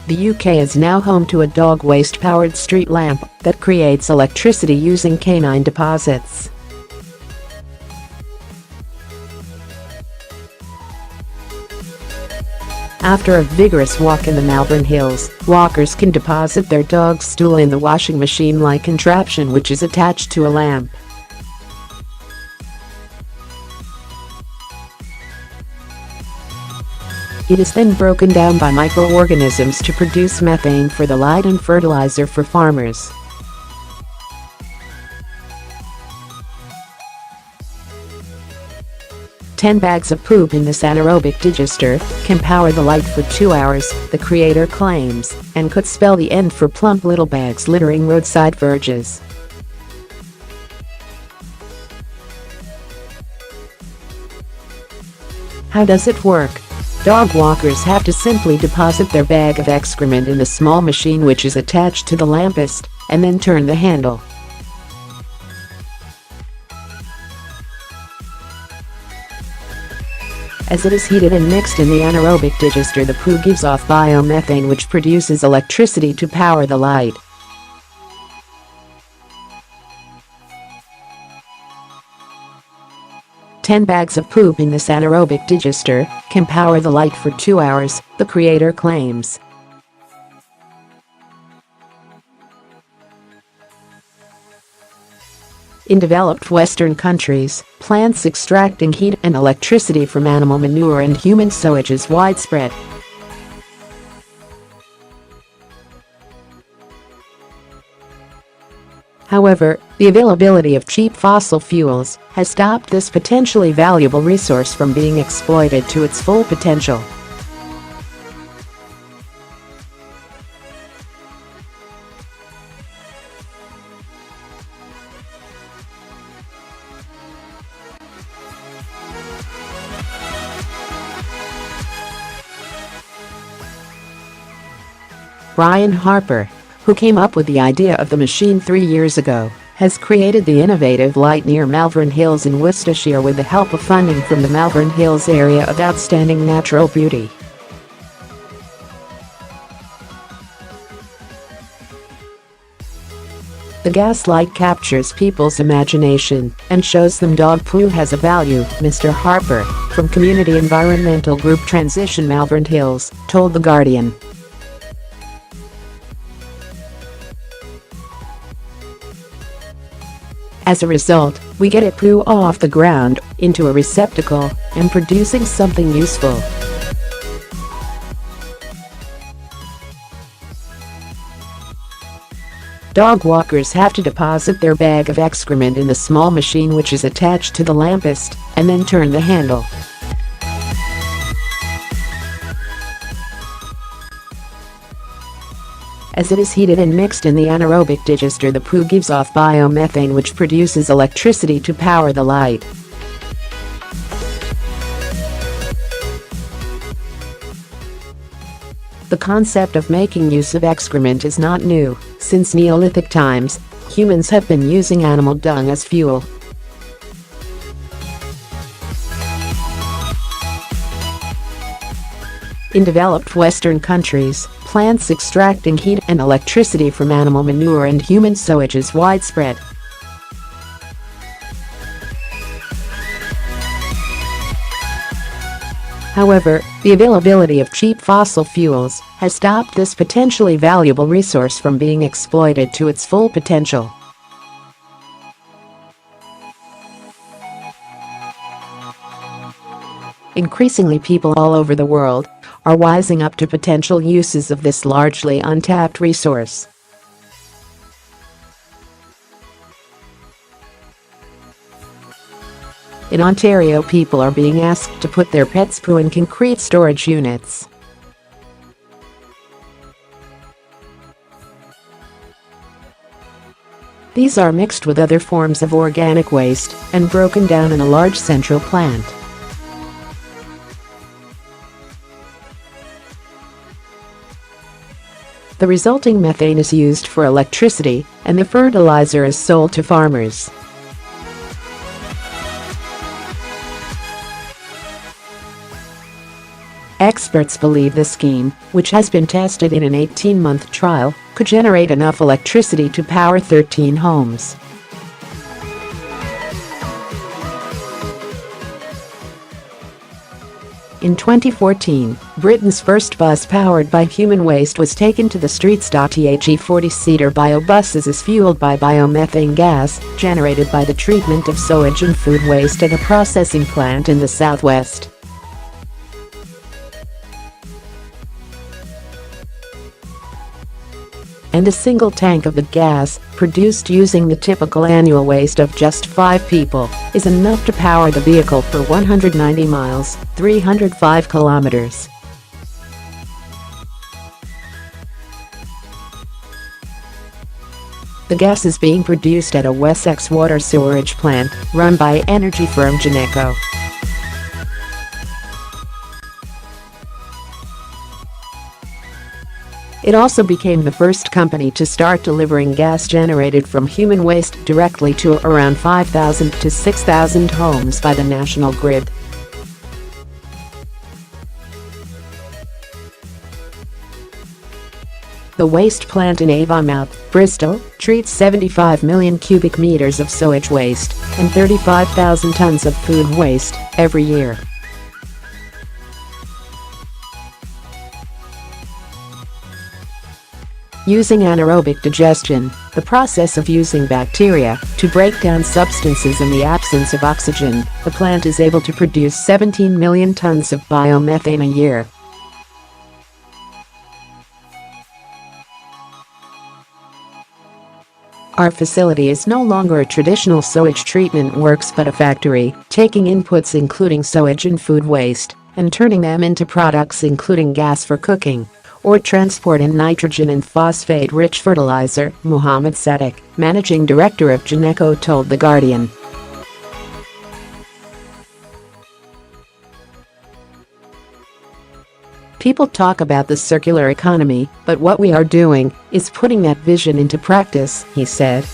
The UK is now home to a dog waste-powered street lamp that creates electricity using canine deposits. After a vigorous walk in the Malvern Hills, walkers can deposit their dog's stool in the washing machine-like contraption which is attached to a lamp. It is then broken down by microorganisms to produce methane for the light and fertiliser for farmers. "10 bags of poop in this anaerobic digester can power the light for 2 hours," the creator claims, and could spell the end for plump little bags littering roadside verges. How does it work? Dog walkers have to simply deposit their bag of excrement in the small machine which is attached to the lamppost, and then turn the handle. As it is heated and mixed in the anaerobic digester, the poo gives off biomethane which produces electricity to power the light. "10 bags of poop in this anaerobic digester can power the light for 2 hours, the creator claims. In developed Western countries, plants extracting heat and electricity from animal manure and human sewage is widespread. However, the availability of cheap fossil fuels has stopped this potentially valuable resource from being exploited to its full potential. Mr Harper, who came up with the idea of the machine 3 years ago, has created the innovative light near Malvern Hills in Worcestershire with the help of funding from the Malvern Hills Area of Outstanding Natural Beauty. The gas light captures people's imagination and shows them dog poo has a value, Mr. Harper, from community environmental group Transition Malvern Hills, told The Guardian. As a result, we get it poo off the ground, into a receptacle, and producing something useful. Dog walkers have to deposit their bag of excrement in the small machine which is attached to the lamppost, and then turn the handle. As it is heated and mixed in the anaerobic digester, the poo gives off biomethane which produces electricity to power the light. The concept of making use of excrement is not new. Since Neolithic times, humans have been using animal dung as fuel. In developed Western countries, plants extracting heat and electricity from animal manure and human sewage is widespread. However, the availability of cheap fossil fuels has stopped this potentially valuable resource from being exploited to its full potential. Increasingly, people all over the world are wising up to potential uses of this largely untapped resource. In Ontario, people are being asked to put their pets' poo in concrete storage units. These are mixed with other forms of organic waste and broken down in a large central plant. The resulting methane is used for electricity, and the fertiliser is sold to farmers. Experts believe the scheme, which has been tested in an 18-month trial, could generate enough electricity to power 13 homes. In 2014, Britain's first bus powered by human waste was taken to the streets.The 40-seater biobuses is fueled by biomethane gas, generated by the treatment of sewage and food waste at a processing plant in the southwest. And a single tank of the gas, produced using the typical annual waste of just 5 people, is enough to power the vehicle for 190 miles, 305 kilometers. The gas is being produced at a Wessex water sewerage plant, run by energy firm Geneco. It also became the first company to start delivering gas generated from human waste directly to around 5,000 to 6,000 homes by the national grid. The waste plant in Avonmouth, Bristol, treats 75 million cubic meters of sewage waste and 35,000 tons of food waste every year. Using anaerobic digestion, the process of using bacteria to break down substances in the absence of oxygen, the plant is able to produce 17 million tons of biomethane a year. Our facility is no longer a traditional sewage treatment works but a factory, taking inputs including sewage and food waste, and turning them into products including gas for cooking or transport and nitrogen and phosphate-rich fertiliser, Mohammed Sadiq, managing director of Geneco, told The Guardian. People talk about the circular economy, but what we are doing is putting that vision into practice, he said.